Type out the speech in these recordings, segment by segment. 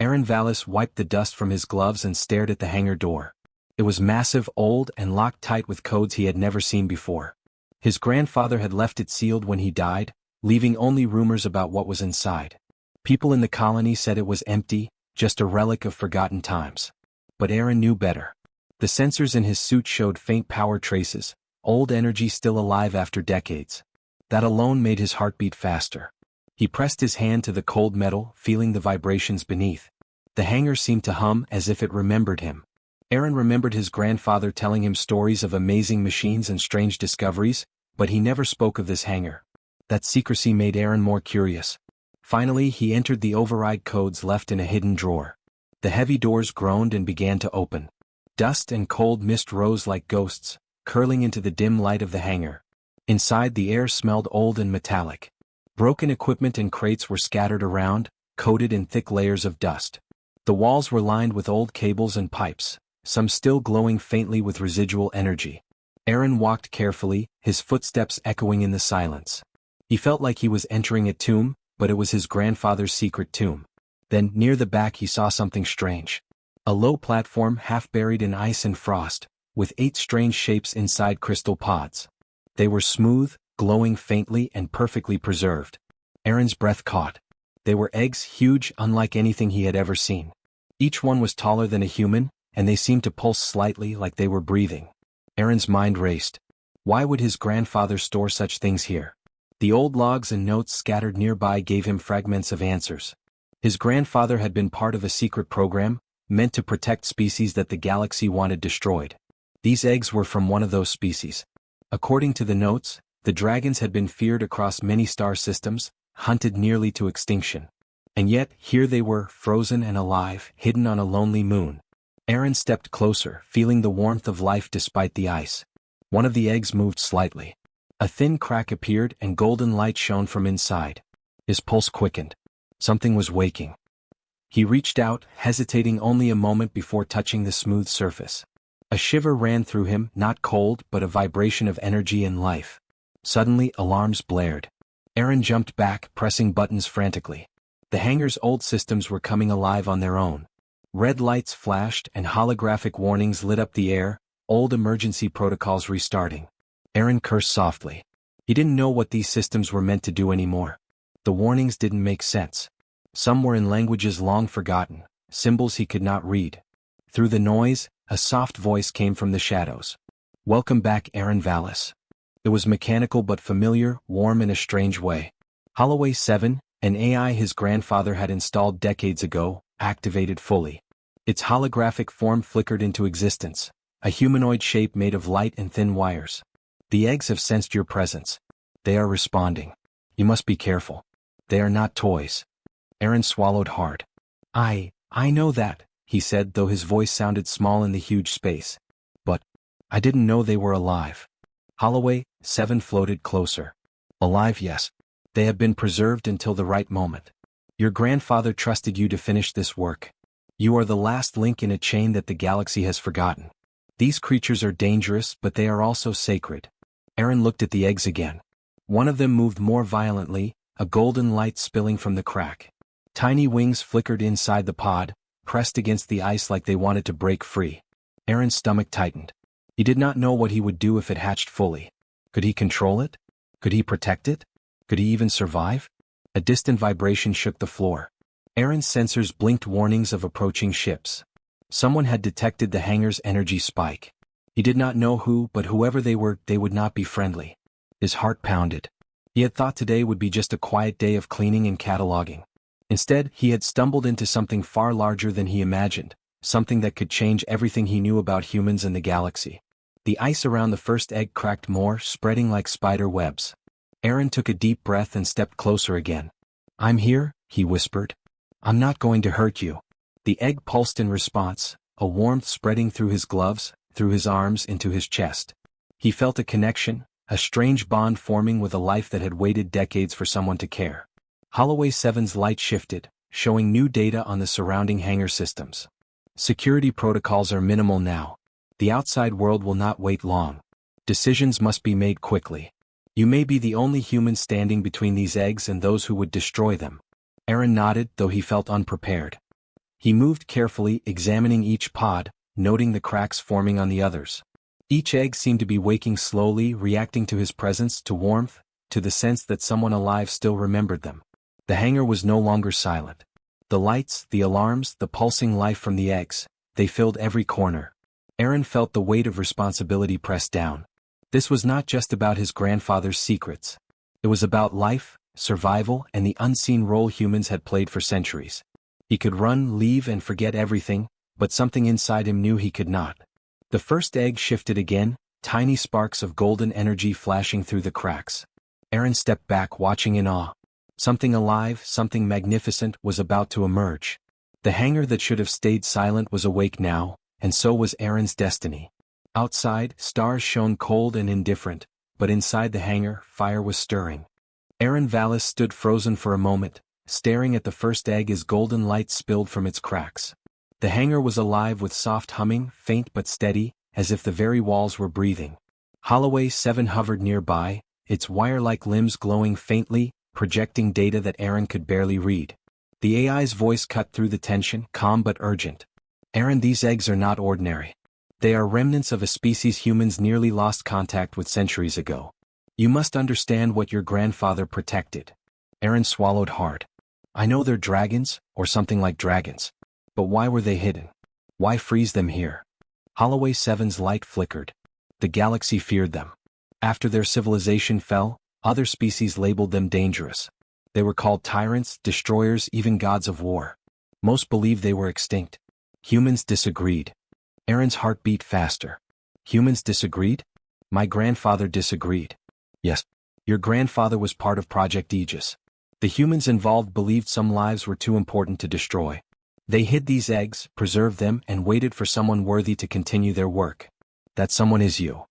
Aaron Vallis wiped the dust from his gloves and stared at the hangar door. It was massive, old, and locked tight with codes he had never seen before. His grandfather had left it sealed when he died, leaving only rumors about what was inside. People in the colony said it was empty, just a relic of forgotten times. But Aaron knew better. The sensors in his suit showed faint power traces, old energy still alive after decades. That alone made his heart beat faster. He pressed his hand to the cold metal, feeling the vibrations beneath. The hangar seemed to hum as if it remembered him. Aaron remembered his grandfather telling him stories of amazing machines and strange discoveries, but he never spoke of this hangar. That secrecy made Aaron more curious. Finally, he entered the override codes left in a hidden drawer. The heavy doors groaned and began to open. Dust and cold mist rose like ghosts, curling into the dim light of the hangar. Inside, the air smelled old and metallic. Broken equipment and crates were scattered around, coated in thick layers of dust. The walls were lined with old cables and pipes, some still glowing faintly with residual energy. Aaron walked carefully, his footsteps echoing in the silence. He felt like he was entering a tomb, but it was his grandfather's secret tomb. Then, near the back, he saw something strange. A low platform half buried in ice and frost, with 8 strange shapes inside crystal pods. They were smooth, glowing faintly and perfectly preserved. Aaron's breath caught. They were eggs, huge, unlike anything he had ever seen. Each one was taller than a human, and they seemed to pulse slightly like they were breathing. Aaron's mind raced. Why would his grandfather store such things here? The old logs and notes scattered nearby gave him fragments of answers. His grandfather had been part of a secret program, meant to protect species that the galaxy wanted destroyed. These eggs were from one of those species. According to the notes, the dragons had been feared across many star systems, hunted nearly to extinction. And yet, here they were, frozen and alive, hidden on a lonely moon. Aaron stepped closer, feeling the warmth of life despite the ice. One of the eggs moved slightly. A thin crack appeared and golden light shone from inside. His pulse quickened. Something was waking. He reached out, hesitating only a moment before touching the smooth surface. A shiver ran through him, not cold but a vibration of energy and life. Suddenly, alarms blared. Aaron jumped back, pressing buttons frantically. The hangar's old systems were coming alive on their own. Red lights flashed and holographic warnings lit up the air, old emergency protocols restarting. Aaron cursed softly. He didn't know what these systems were meant to do anymore. The warnings didn't make sense. Some were in languages long forgotten, symbols he could not read. Through the noise, a soft voice came from the shadows. "Welcome back, Aaron Vallis." It was mechanical but familiar, warm in a strange way. Holloway 7, an AI his grandfather had installed decades ago, activated fully. Its holographic form flickered into existence, a humanoid shape made of light and thin wires. "The eggs have sensed your presence. They are responding. You must be careful. They are not toys." Aaron swallowed hard. I know that," he said, though his voice sounded small in the huge space. "But I didn't know they were alive." Holloway 7 floated closer. "Alive, yes. They have been preserved until the right moment. Your grandfather trusted you to finish this work. You are the last link in a chain that the galaxy has forgotten. These creatures are dangerous, but they are also sacred." Aaron looked at the eggs again. One of them moved more violently, a golden light spilling from the crack. Tiny wings flickered inside the pod, pressed against the ice like they wanted to break free. Aaron's stomach tightened. He did not know what he would do if it hatched fully. Could he control it? Could he protect it? Could he even survive? A distant vibration shook the floor. Aaron's sensors blinked warnings of approaching ships. Someone had detected the hangar's energy spike. He did not know who, but whoever they were, they would not be friendly. His heart pounded. He had thought today would be just a quiet day of cleaning and cataloging. Instead, he had stumbled into something far larger than he imagined, something that could change everything he knew about humans and the galaxy. The ice around the first egg cracked more, spreading like spider webs. Aaron took a deep breath and stepped closer again. "I'm here," he whispered. "I'm not going to hurt you." The egg pulsed in response, a warmth spreading through his gloves, through his arms, into his chest. He felt a connection, a strange bond forming with a life that had waited decades for someone to care. Holloway 7's light shifted, showing new data on the surrounding hangar systems. "Security protocols are minimal now. The outside world will not wait long. Decisions must be made quickly. You may be the only human standing between these eggs and those who would destroy them." Aaron nodded, though he felt unprepared. He moved carefully, examining each pod, noting the cracks forming on the others. Each egg seemed to be waking slowly, reacting to his presence, to warmth, to the sense that someone alive still remembered them. The hangar was no longer silent. The lights, the alarms, the pulsing life from the eggs, they filled every corner. Aaron felt the weight of responsibility pressed down. This was not just about his grandfather's secrets. It was about life, survival, and the unseen role humans had played for centuries. He could run, leave, and forget everything, but something inside him knew he could not. The first egg shifted again, tiny sparks of golden energy flashing through the cracks. Aaron stepped back, watching in awe. Something alive, something magnificent, was about to emerge. The hangar that should have stayed silent was awake now, and so was Aaron's destiny. Outside, stars shone cold and indifferent, but inside the hangar, fire was stirring. Aaron Vallis stood frozen for a moment, staring at the first egg as golden light spilled from its cracks. The hangar was alive with soft humming, faint but steady, as if the very walls were breathing. Holloway 7 hovered nearby, its wire-like limbs glowing faintly, projecting data that Aaron could barely read. The AI's voice cut through the tension, calm but urgent. "Aaron, these eggs are not ordinary. They are remnants of a species humans nearly lost contact with centuries ago. You must understand what your grandfather protected." Aaron swallowed hard. "I know they're dragons, or something like dragons. But why were they hidden? Why freeze them here?" Holloway 7's light flickered. The galaxy feared them. After their civilization fell, other species labeled them dangerous. They were called tyrants, destroyers, even gods of war. Most believed they were extinct. Humans disagreed. Aaron's heart beat faster. Humans disagreed? My grandfather disagreed. Yes. Your grandfather was part of Project Aegis. The humans involved believed some lives were too important to destroy. They hid these eggs, preserved them, and waited for someone worthy to continue their work. That someone is you.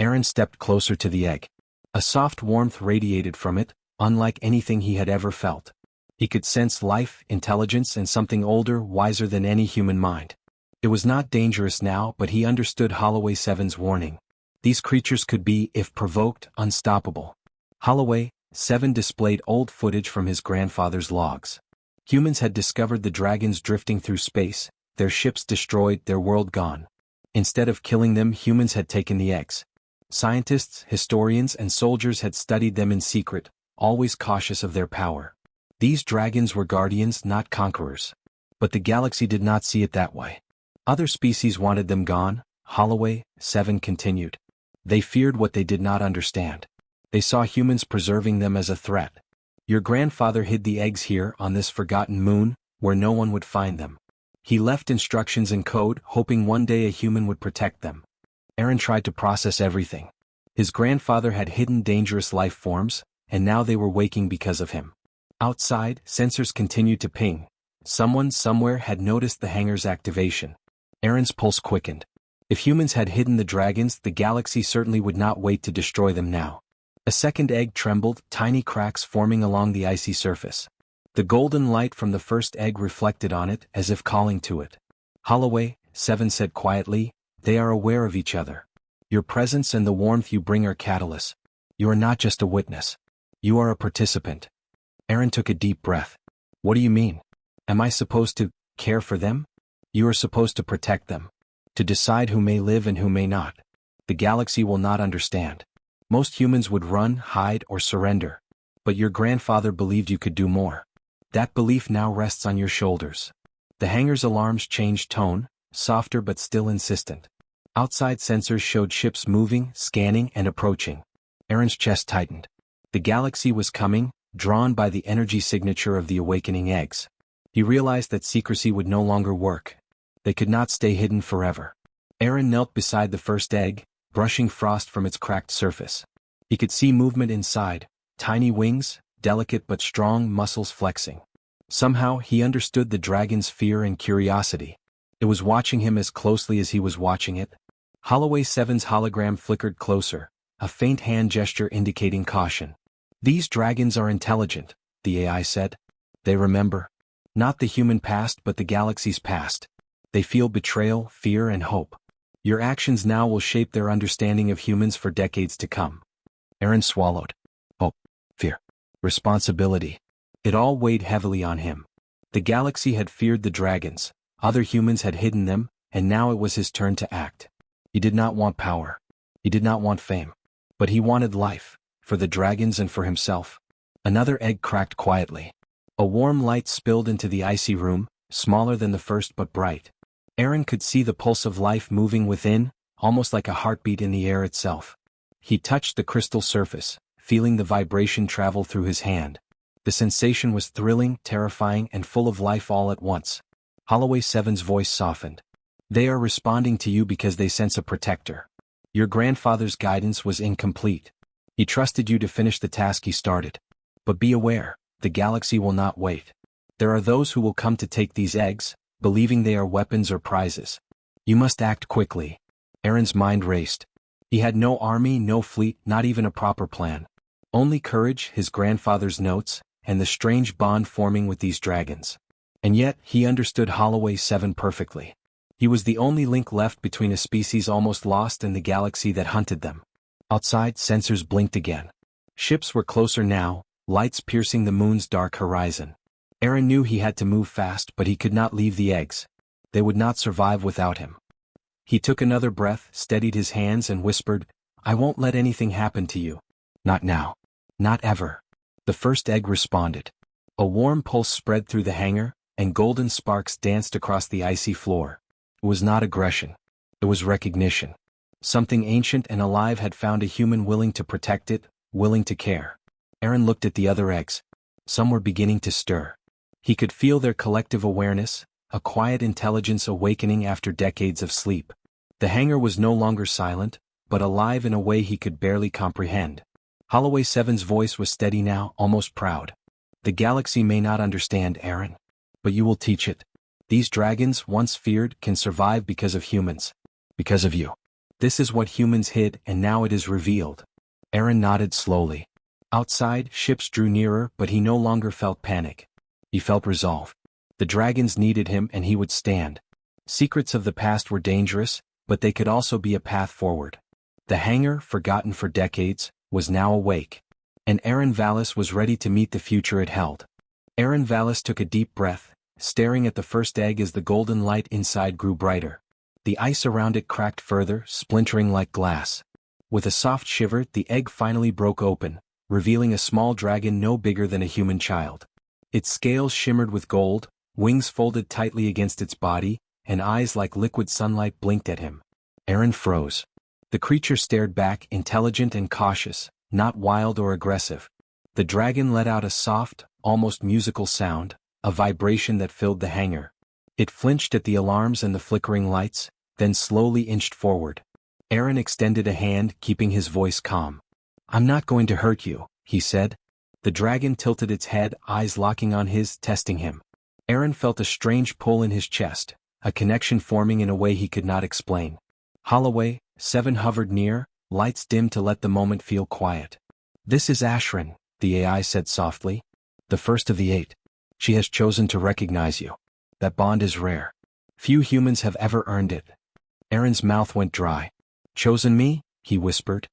Aaron stepped closer to the egg. A soft warmth radiated from it, unlike anything he had ever felt. He could sense life, intelligence, and something older, wiser than any human mind. It was not dangerous now, but he understood Holloway 7's warning. These creatures could be, if provoked, unstoppable. Holloway 7 displayed old footage from his grandfather's logs. Humans had discovered the dragons drifting through space, their ships destroyed, their world gone. Instead of killing them, humans had taken the eggs. Scientists, historians, and soldiers had studied them in secret, always cautious of their power. These dragons were guardians, not conquerors. But the galaxy did not see it that way. Other species wanted them gone, Holloway 7 continued. They feared what they did not understand. They saw humans preserving them as a threat. Your grandfather hid the eggs here on this forgotten moon, where no one would find them. He left instructions in code, hoping one day a human would protect them. Aaron tried to process everything. His grandfather had hidden dangerous life forms, and now they were waking because of him. Outside, sensors continued to ping. Someone somewhere had noticed the hangar's activation. Aaron's pulse quickened. If humans had hidden the dragons, the galaxy certainly would not wait to destroy them now. A second egg trembled, tiny cracks forming along the icy surface. The golden light from the first egg reflected on it, as if calling to it. Holloway 7 said quietly, "They are aware of each other. Your presence and the warmth you bring are catalysts. You are not just a witness. You are a participant." Aaron took a deep breath. "What do you mean? Am I supposed to care for them?" "You are supposed to protect them. To decide who may live and who may not. The galaxy will not understand. Most humans would run, hide, or surrender. But your grandfather believed you could do more. That belief now rests on your shoulders." The hangar's alarms changed tone, softer but still insistent. Outside sensors showed ships moving, scanning, and approaching. Aaron's chest tightened. The galaxy was coming, drawn by the energy signature of the awakening eggs. He realized that secrecy would no longer work. They could not stay hidden forever. Aaron knelt beside the first egg, brushing frost from its cracked surface. He could see movement inside, tiny wings, delicate but strong muscles flexing. Somehow he understood the dragon's fear and curiosity. It was watching him as closely as he was watching it. Holloway 7's hologram flickered closer, a faint hand gesture indicating caution. "These dragons are intelligent," the AI said. "They remember. Not the human past but the galaxy's past. They feel betrayal, fear, and hope. Your actions now will shape their understanding of humans for decades to come." Aaron swallowed. Hope, fear, responsibility. It all weighed heavily on him. The galaxy had feared the dragons, other humans had hidden them, and now it was his turn to act. He did not want power. He did not want fame. But he wanted life, for the dragons and for himself. Another egg cracked quietly. A warm light spilled into the icy room, smaller than the first but bright. Aaron could see the pulse of life moving within, almost like a heartbeat in the air itself. He touched the crystal surface, feeling the vibration travel through his hand. The sensation was thrilling, terrifying, and full of life all at once. Holloway 7's voice softened. They are responding to you because they sense a protector. Your grandfather's guidance was incomplete. He trusted you to finish the task he started. But be aware, the galaxy will not wait. There are those who will come to take these eggs, believing they are weapons or prizes. You must act quickly. Aaron's mind raced. He had no army, no fleet, not even a proper plan. Only courage, his grandfather's notes, and the strange bond forming with these dragons. And yet, he understood Holloway 7 perfectly. He was the only link left between a species almost lost and the galaxy that hunted them. Outside, sensors blinked again. Ships were closer now, lights piercing the moon's dark horizon. Aaron knew he had to move fast, but he could not leave the eggs. They would not survive without him. He took another breath, steadied his hands, and whispered, "I won't let anything happen to you. Not now. Not ever." The first egg responded. A warm pulse spread through the hangar, and golden sparks danced across the icy floor. It was not aggression. It was recognition. Something ancient and alive had found a human willing to protect it, willing to care. Aaron looked at the other eggs. Some were beginning to stir. He could feel their collective awareness, a quiet intelligence awakening after decades of sleep. The hangar was no longer silent, but alive in a way he could barely comprehend. Holloway 7's voice was steady now, almost proud. The galaxy may not understand, Aaron. But you will teach it. These dragons, once feared, can survive because of humans. Because of you. This is what humans hid, and now it is revealed. Aaron nodded slowly. Outside, ships drew nearer, but he no longer felt panic. He felt resolve. The dragons needed him, and he would stand. Secrets of the past were dangerous, but they could also be a path forward. The hangar, forgotten for decades, was now awake. And Aaron Vallis was ready to meet the future it held. Aaron Vallis took a deep breath, staring at the first egg as the golden light inside grew brighter. The ice around it cracked further, splintering like glass. With a soft shiver, the egg finally broke open, revealing a small dragon no bigger than a human child. Its scales shimmered with gold, wings folded tightly against its body, and eyes like liquid sunlight blinked at him. Aaron froze. The creature stared back, intelligent and cautious, not wild or aggressive. The dragon let out a soft, almost musical sound, a vibration that filled the hangar. It flinched at the alarms and the flickering lights, then slowly inched forward. Aaron extended a hand, keeping his voice calm. "I'm not going to hurt you," he said. The dragon tilted its head, eyes locking on his, testing him. Aaron felt a strange pull in his chest, a connection forming in a way he could not explain. Holloway 7 hovered near, lights dimmed to let the moment feel quiet. "This is Ashrin," the AI said softly. "The first of the 8. She has chosen to recognize you. That bond is rare. Few humans have ever earned it." Aaron's mouth went dry. "Chosen me?" he whispered.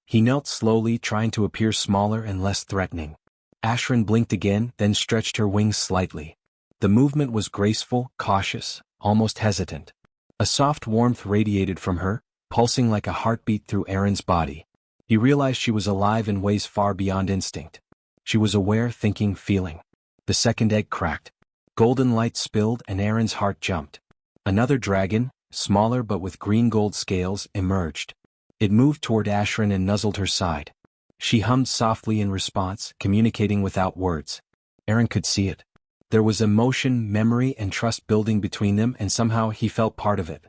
He knelt slowly, trying to appear smaller and less threatening. Ashrin blinked again, then stretched her wings slightly. The movement was graceful, cautious, almost hesitant. A soft warmth radiated from her, pulsing like a heartbeat through Aaron's body. He realized she was alive in ways far beyond instinct. She was aware, thinking, feeling. The second egg cracked. Golden light spilled and Aaron's heart jumped. Another dragon, smaller but with green-gold scales, emerged. It moved toward Ashrin and nuzzled her side. She hummed softly in response, communicating without words. Aaron could see it. There was emotion, memory, and trust building between them, and somehow he felt part of it.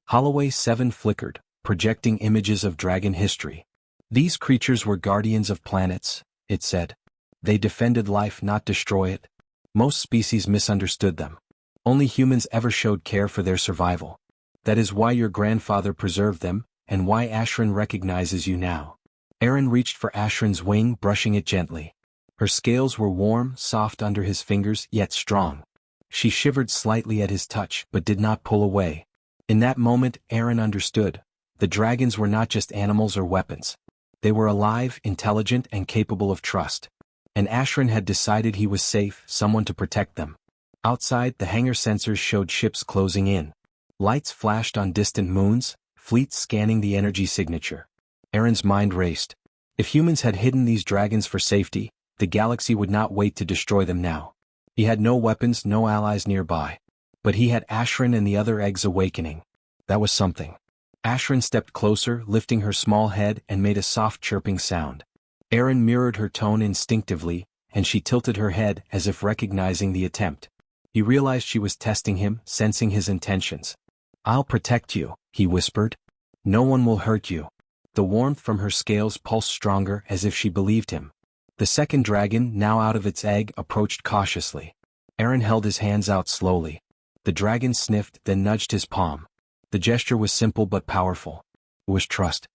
Holloway 7 flickered, projecting images of dragon history. These creatures were guardians of planets, it said. They defended life, not destroy it. Most species misunderstood them. Only humans ever showed care for their survival. That is why your grandfather preserved them, and why Ashrin recognizes you now. Aaron reached for Ashrin's wing, brushing it gently. Her scales were warm, soft under his fingers, yet strong. She shivered slightly at his touch, but did not pull away. In that moment, Aaron understood. The dragons were not just animals or weapons. They were alive, intelligent, and capable of trust. And Ashrin had decided he was safe, someone to protect them. Outside, the hangar sensors showed ships closing in. Lights flashed on distant moons, fleets scanning the energy signature. Aaron's mind raced. If humans had hidden these dragons for safety, the galaxy would not wait to destroy them now. He had no weapons, no allies nearby. But he had Ashrin and the other eggs awakening. That was something. Ashrin stepped closer, lifting her small head, and made a soft chirping sound. Aaron mirrored her tone instinctively, and she tilted her head as if recognizing the attempt. He realized she was testing him, sensing his intentions. "I'll protect you," he whispered. "No one will hurt you." The warmth from her scales pulsed stronger as if she believed him. The second dragon, now out of its egg, approached cautiously. Aaron held his hands out slowly. The dragon sniffed, then nudged his palm. The gesture was simple but powerful. It was trust.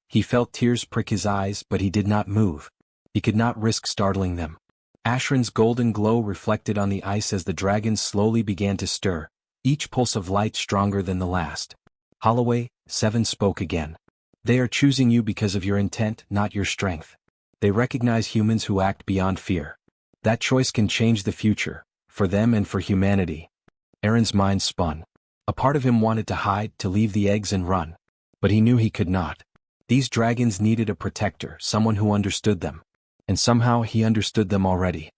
He felt tears prick his eyes, but he did not move. He could not risk startling them. Ashrin's golden glow reflected on the ice as the dragons slowly began to stir, each pulse of light stronger than the last. Holloway, 7 spoke again. "They are choosing you because of your intent, not your strength. They recognize humans who act beyond fear. That choice can change the future, for them and for humanity." Aaron's mind spun. A part of him wanted to hide, to leave the eggs and run. But he knew he could not. These dragons needed a protector, someone who understood them. And somehow he understood them already.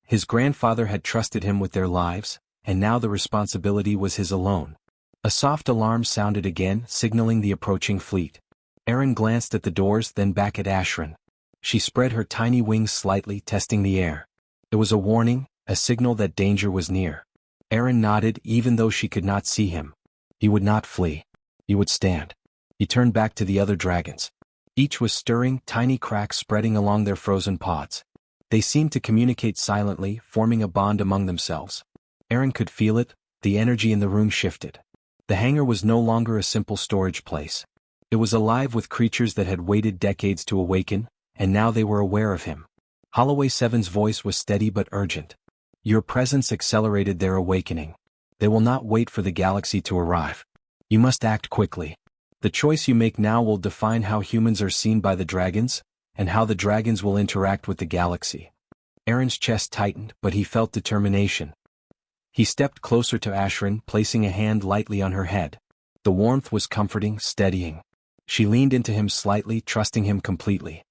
His grandfather had trusted him with their lives, and now the responsibility was his alone. A soft alarm sounded again, signaling the approaching fleet. Aaron glanced at the doors, then back at Ashrin. She spread her tiny wings slightly, testing the air. It was a warning, a signal that danger was near. Aaron nodded, even though she could not see him. He would not flee. He would stand. He turned back to the other dragons. Each was stirring, tiny cracks spreading along their frozen pods. They seemed to communicate silently, forming a bond among themselves. Aaron could feel it, the energy in the room shifted. The hangar was no longer a simple storage place. It was alive with creatures that had waited decades to awaken, and now they were aware of him. Holloway 7's voice was steady but urgent. "Your presence accelerated their awakening. They will not wait for the galaxy to arrive. You must act quickly. The choice you make now will define how humans are seen by the dragons, and how the dragons will interact with the galaxy." Aaron's chest tightened, but he felt determination. He stepped closer to Ashrin, placing a hand lightly on her head. The warmth was comforting, steadying. She leaned into him slightly, trusting him completely.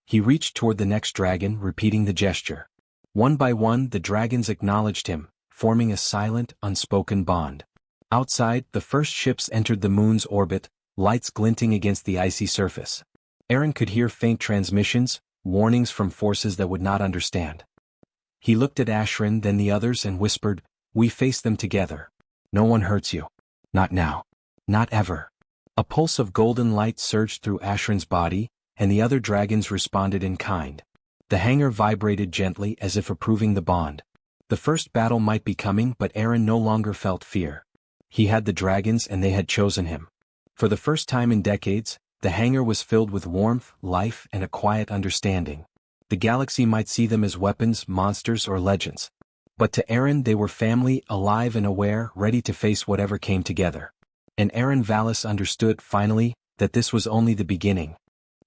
He reached toward the next dragon, repeating the gesture. One by one, the dragons acknowledged him, forming a silent, unspoken bond. Outside, the first ships entered the moon's orbit, lights glinting against the icy surface. Aaron could hear faint transmissions, warnings from forces that would not understand. He looked at Ashrin, then the others, and whispered, "We face them together. No one hurts you. Not now. Not ever." A pulse of golden light surged through Ashrin's body, and the other dragons responded in kind. The hangar vibrated gently as if approving the bond. The first battle might be coming, but Aaron no longer felt fear. He had the dragons and they had chosen him. For the first time in decades, the hangar was filled with warmth, life, and a quiet understanding. The galaxy might see them as weapons, monsters, or legends. But to Aaron they were family, alive and aware, ready to face whatever came together. And Aaron Vallis understood, finally, that this was only the beginning.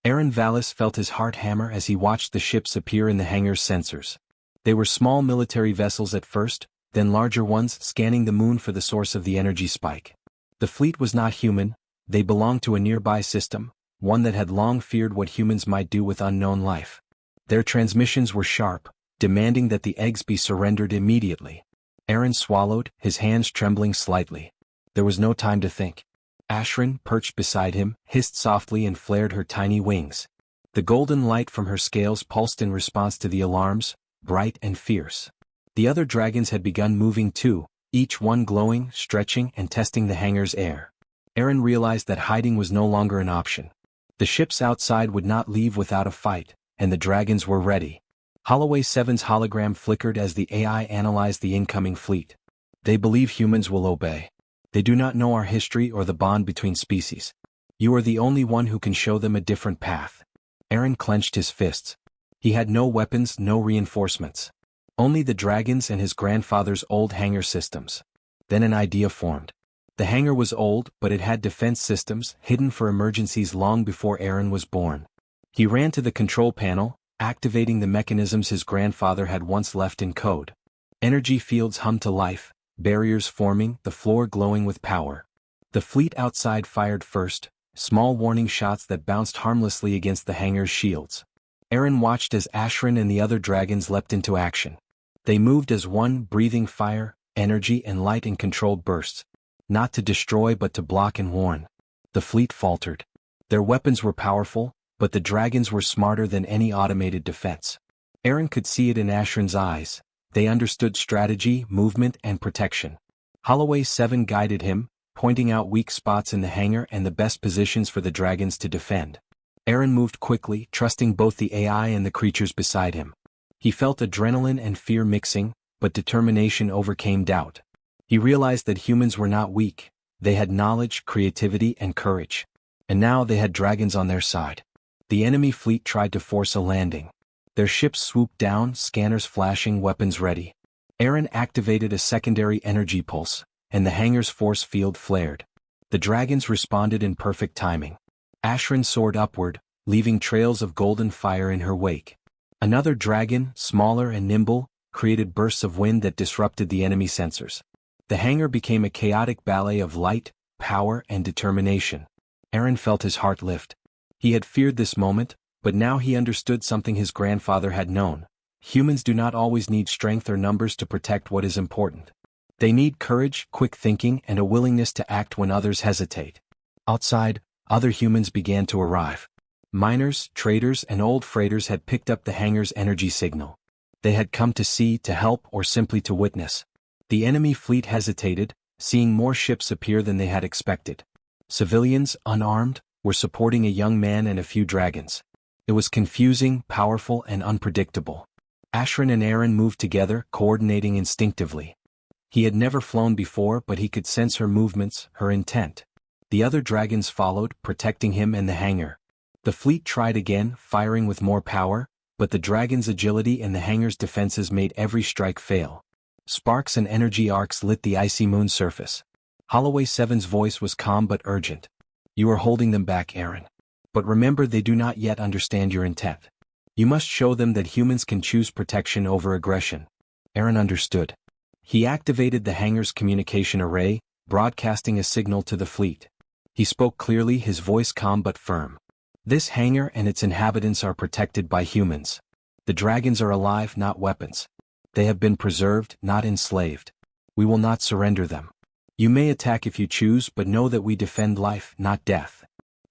Aaron Vallis felt his heart hammer as he watched the ships appear in the hangar's sensors. They were small military vessels at first, then larger ones scanning the moon for the source of the energy spike. The fleet was not human, they belonged to a nearby system, one that had long feared what humans might do with unknown life. Their transmissions were sharp, demanding that the eggs be surrendered immediately. Aaron swallowed, his hands trembling slightly. There was no time to think. Ashrin, perched beside him, hissed softly and flared her tiny wings. The golden light from her scales pulsed in response to the alarms, bright and fierce. The other dragons had begun moving too, each one glowing, stretching, and testing the hangar's air. Aaron realized that hiding was no longer an option. The ships outside would not leave without a fight, and the dragons were ready. Holloway 7's hologram flickered as the AI analyzed the incoming fleet. "They believe humans will obey. They do not know our history or the bond between species. You are the only one who can show them a different path." Aaron clenched his fists. He had no weapons, no reinforcements. Only the dragons and his grandfather's old hangar systems. Then an idea formed. The hangar was old, but it had defense systems, hidden for emergencies long before Aaron was born. He ran to the control panel, activating the mechanisms his grandfather had once left in code. Energy fields hummed to life, barriers forming, the floor glowing with power. The fleet outside fired first, small warning shots that bounced harmlessly against the hangar's shields. Eren watched as Ashran and the other dragons leapt into action. They moved as one, breathing fire, energy and light in controlled bursts. Not to destroy but to block and warn. The fleet faltered. Their weapons were powerful, but the dragons were smarter than any automated defense. Eren could see it in Ashran's eyes. They understood strategy, movement, and protection. Holloway 7 guided him, pointing out weak spots in the hangar and the best positions for the dragons to defend. Eren moved quickly, trusting both the AI and the creatures beside him. He felt adrenaline and fear mixing, but determination overcame doubt. He realized that humans were not weak. They had knowledge, creativity, and courage. And now they had dragons on their side. The enemy fleet tried to force a landing. Their ships swooped down, scanners flashing, weapons ready. Eren activated a secondary energy pulse, and the hangar's force field flared. The dragons responded in perfect timing. Ashran soared upward, leaving trails of golden fire in her wake. Another dragon, smaller and nimble, created bursts of wind that disrupted the enemy sensors. The hangar became a chaotic ballet of light, power, and determination. Eren felt his heart lift. He had feared this moment, but now he understood something his grandfather had known. Humans do not always need strength or numbers to protect what is important. They need courage, quick thinking, and a willingness to act when others hesitate. Outside, other humans began to arrive. Miners, traders, and old freighters had picked up the hangar's energy signal. They had come to see, to help, or simply to witness. The enemy fleet hesitated, seeing more ships appear than they had expected. Civilians, unarmed, were supporting a young man and a few dragons. It was confusing, powerful, and unpredictable. Ashran and Eren moved together, coordinating instinctively. He had never flown before, but he could sense her movements, her intent. The other dragons followed, protecting him and the hangar. The fleet tried again, firing with more power, but the dragon's agility and the hangar's defenses made every strike fail. Sparks and energy arcs lit the icy moon surface. Holloway 7's voice was calm but urgent. "You are holding them back, Eren. But remember, they do not yet understand your intent. You must show them that humans can choose protection over aggression." Eren understood. He activated the hangar's communication array, broadcasting a signal to the fleet. He spoke clearly, his voice calm but firm. "This hangar and its inhabitants are protected by humans. The dragons are alive, not weapons. They have been preserved, not enslaved. We will not surrender them. You may attack if you choose, but know that we defend life, not death."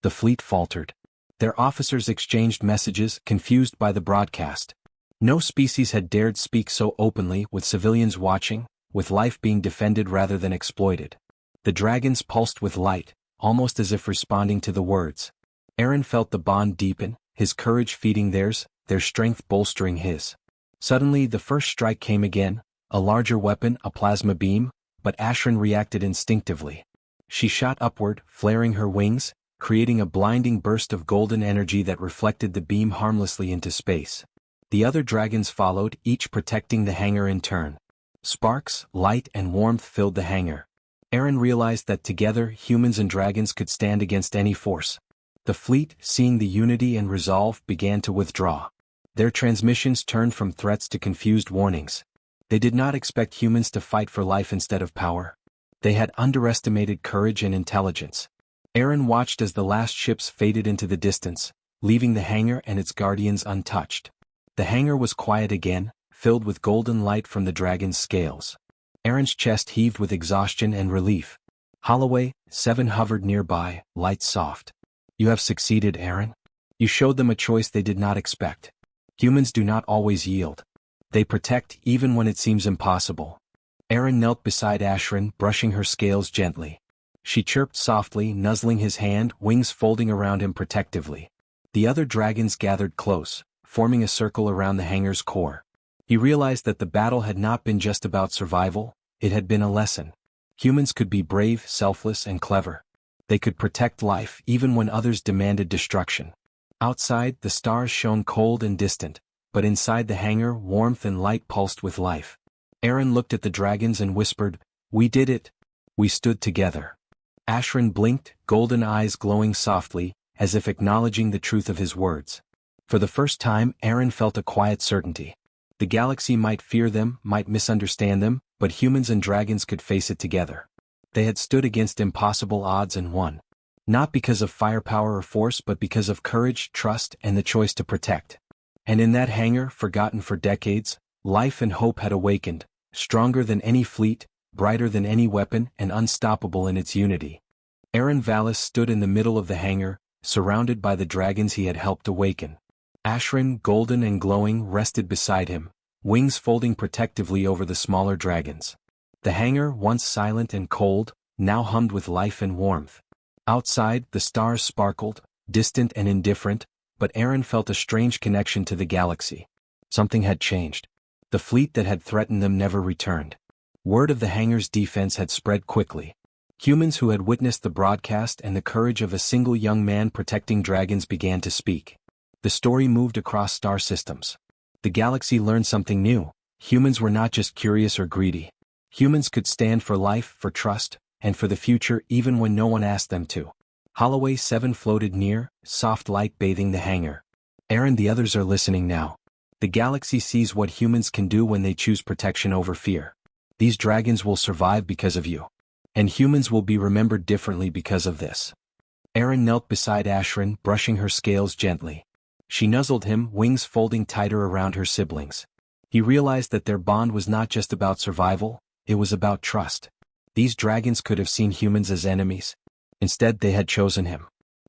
The fleet faltered. Their officers exchanged messages, confused by the broadcast. No species had dared speak so openly, with civilians watching, with life being defended rather than exploited. The dragons pulsed with light, almost as if responding to the words. Eren felt the bond deepen, his courage feeding theirs, their strength bolstering his. Suddenly the first strike came again, a larger weapon, a plasma beam, but Ashran reacted instinctively. She shot upward, flaring her wings, creating a blinding burst of golden energy that reflected the beam harmlessly into space. The other dragons followed, each protecting the hangar in turn. Sparks, light, and warmth filled the hangar. Eren realized that together humans and dragons could stand against any force. The fleet, seeing the unity and resolve, began to withdraw. Their transmissions turned from threats to confused warnings. They did not expect humans to fight for life instead of power. They had underestimated courage and intelligence. Eren watched as the last ships faded into the distance, leaving the hangar and its guardians untouched. The hangar was quiet again, filled with golden light from the dragon's scales. Eren's chest heaved with exhaustion and relief. Holloway 7 hovered nearby, light soft. "You have succeeded, Eren. You showed them a choice they did not expect. Humans do not always yield. They protect even when it seems impossible." Eren knelt beside Ashran, brushing her scales gently. She chirped softly, nuzzling his hand, wings folding around him protectively. The other dragons gathered close, forming a circle around the hangar's core. He realized that the battle had not been just about survival, it had been a lesson. Humans could be brave, selfless, and clever. They could protect life even when others demanded destruction. Outside, the stars shone cold and distant, but inside the hangar, warmth and light pulsed with life. Eren looked at the dragons and whispered, "We did it. We stood together." Ashran blinked, golden eyes glowing softly, as if acknowledging the truth of his words. For the first time, Eren felt a quiet certainty. The galaxy might fear them, might misunderstand them, but humans and dragons could face it together. They had stood against impossible odds and won. Not because of firepower or force but because of courage, trust, and the choice to protect. And in that hangar, forgotten for decades, life and hope had awakened, stronger than any fleet, brighter than any weapon, and unstoppable in its unity. Aaron Vallis stood in the middle of the hangar, surrounded by the dragons he had helped awaken. Ashrin, golden and glowing, rested beside him, wings folding protectively over the smaller dragons. The hangar, once silent and cold, now hummed with life and warmth. Outside, the stars sparkled, distant and indifferent, but Aaron felt a strange connection to the galaxy. Something had changed. The fleet that had threatened them never returned. Word of the hangar's defense had spread quickly. Humans who had witnessed the broadcast and the courage of a single young man protecting dragons began to speak. The story moved across star systems. The galaxy learned something new. Humans were not just curious or greedy. Humans could stand for life, for trust, and for the future even when no one asked them to. Holloway 7 floated near, soft light bathing the hangar. Aaron, the others are listening now. The galaxy sees what humans can do when they choose protection over fear. These dragons will survive because of you. And humans will be remembered differently because of this. Aaron knelt beside Ashrin, brushing her scales gently. She nuzzled him, wings folding tighter around her siblings. He realized that their bond was not just about survival, it was about trust. These dragons could have seen humans as enemies. Instead, they had chosen him.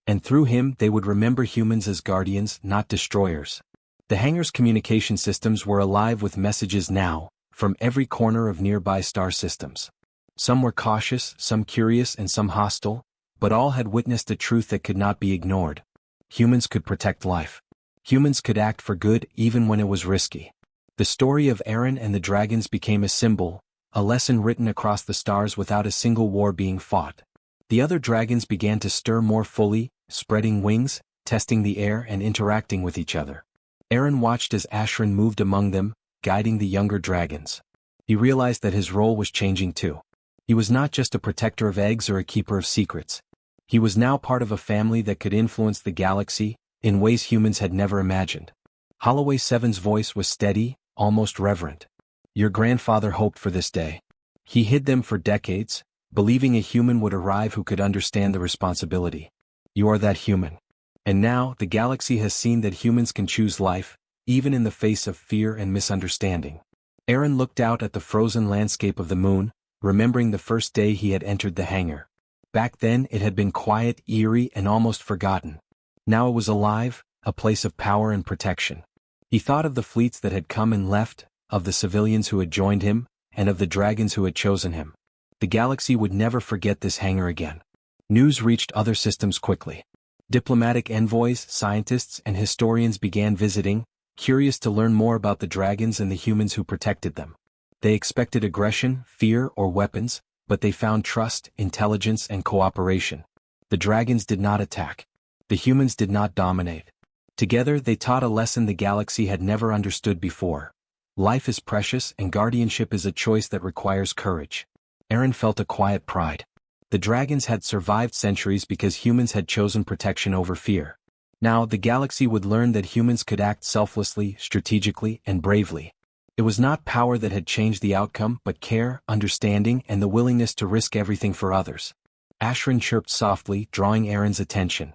And through him, they would remember humans as guardians, not destroyers. The hangar's communication systems were alive with messages now, from every corner of nearby star systems. Some were cautious, some curious, and some hostile, but all had witnessed a truth that could not be ignored. Humans could protect life. Humans could act for good even when it was risky. The story of Aaron and the dragons became a symbol, a lesson written across the stars without a single war being fought. The other dragons began to stir more fully, spreading wings, testing the air and interacting with each other. Aaron watched as Ashrin moved among them, guiding the younger dragons. He realized that his role was changing too. He was not just a protector of eggs or a keeper of secrets. He was now part of a family that could influence the galaxy in ways humans had never imagined. Holloway 7's voice was steady, almost reverent. Your grandfather hoped for this day. He hid them for decades, believing a human would arrive who could understand the responsibility. You are that human. And now, the galaxy has seen that humans can choose life, even in the face of fear and misunderstanding. Aaron looked out at the frozen landscape of the moon, remembering the first day he had entered the hangar. Back then, it had been quiet, eerie, and almost forgotten. Now it was alive, a place of power and protection. He thought of the fleets that had come and left, of the civilians who had joined him, and of the dragons who had chosen him. The galaxy would never forget this hangar again. News reached other systems quickly. Diplomatic envoys, scientists, and historians began visiting, curious to learn more about the dragons and the humans who protected them. They expected aggression, fear, or weapons, but they found trust, intelligence, and cooperation. The dragons did not attack. The humans did not dominate. Together they taught a lesson the galaxy had never understood before. Life is precious and guardianship is a choice that requires courage. Aaron felt a quiet pride. The dragons had survived centuries because humans had chosen protection over fear. Now the galaxy would learn that humans could act selflessly, strategically, and bravely. It was not power that had changed the outcome but care, understanding, and the willingness to risk everything for others. Ashrin chirped softly, drawing Aaron's attention.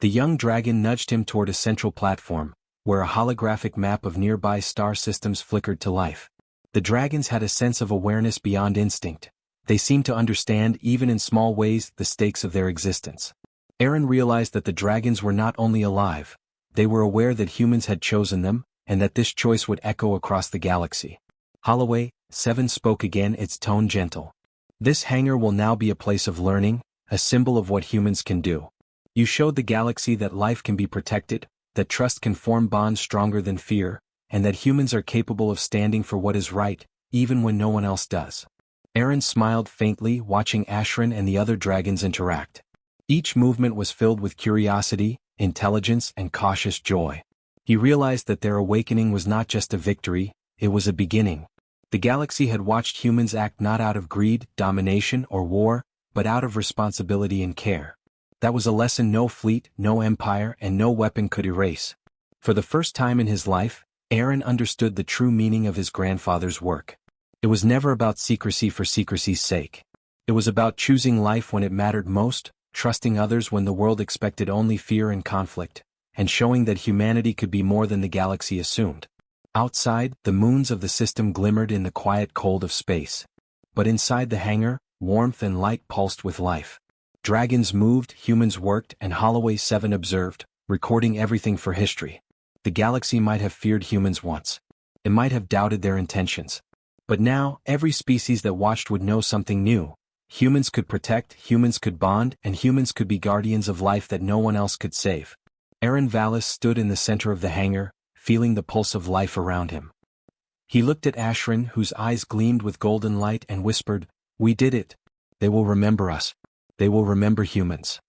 The young dragon nudged him toward a central platform, where a holographic map of nearby star systems flickered to life. The dragons had a sense of awareness beyond instinct. They seemed to understand, even in small ways, the stakes of their existence. Aaron realized that the dragons were not only alive, they were aware that humans had chosen them, and that this choice would echo across the galaxy. Holloway 7 spoke again, its tone gentle. This hangar will now be a place of learning, a symbol of what humans can do. You showed the galaxy that life can be protected, that trust can form bonds stronger than fear, and that humans are capable of standing for what is right, even when no one else does. Aaron smiled faintly, watching Ashrin and the other dragons interact. Each movement was filled with curiosity, intelligence, and cautious joy. He realized that their awakening was not just a victory, it was a beginning. The galaxy had watched humans act not out of greed, domination, or war, but out of responsibility and care. That was a lesson no fleet, no empire, and no weapon could erase. For the first time in his life, Aaron understood the true meaning of his grandfather's work. It was never about secrecy for secrecy's sake. It was about choosing life when it mattered most, trusting others when the world expected only fear and conflict, and showing that humanity could be more than the galaxy assumed. Outside, the moons of the system glimmered in the quiet cold of space. But inside the hangar, warmth and light pulsed with life. Dragons moved, humans worked, and Holloway 7 observed, recording everything for history. The galaxy might have feared humans once. It might have doubted their intentions. But now, every species that watched would know something new. Humans could protect, humans could bond, and humans could be guardians of life that no one else could save. Aaron Vallis stood in the center of the hangar, feeling the pulse of life around him. He looked at Ashrin, whose eyes gleamed with golden light, and whispered, "We did it. They will remember us. They will remember humans."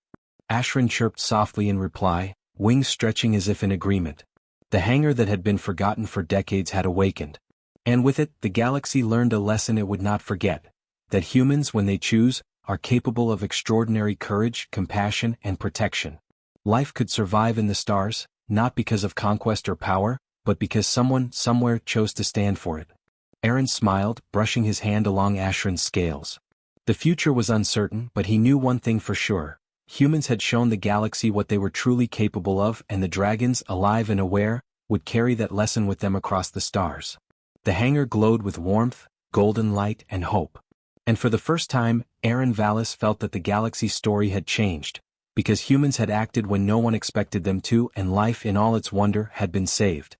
Ashrin chirped softly in reply, wings stretching as if in agreement. The hangar that had been forgotten for decades had awakened. And with it, the galaxy learned a lesson it would not forget. That humans, when they choose, are capable of extraordinary courage, compassion, and protection. Life could survive in the stars, not because of conquest or power, but because someone, somewhere, chose to stand for it. Aaron smiled, brushing his hand along Ashrin's scales. The future was uncertain, but he knew one thing for sure. Humans had shown the galaxy what they were truly capable of, and the dragons, alive and aware, would carry that lesson with them across the stars. The hangar glowed with warmth, golden light, and hope. And for the first time, Aaron Vallis felt that the galaxy's story had changed, because humans had acted when no one expected them to, and life in all its wonder had been saved.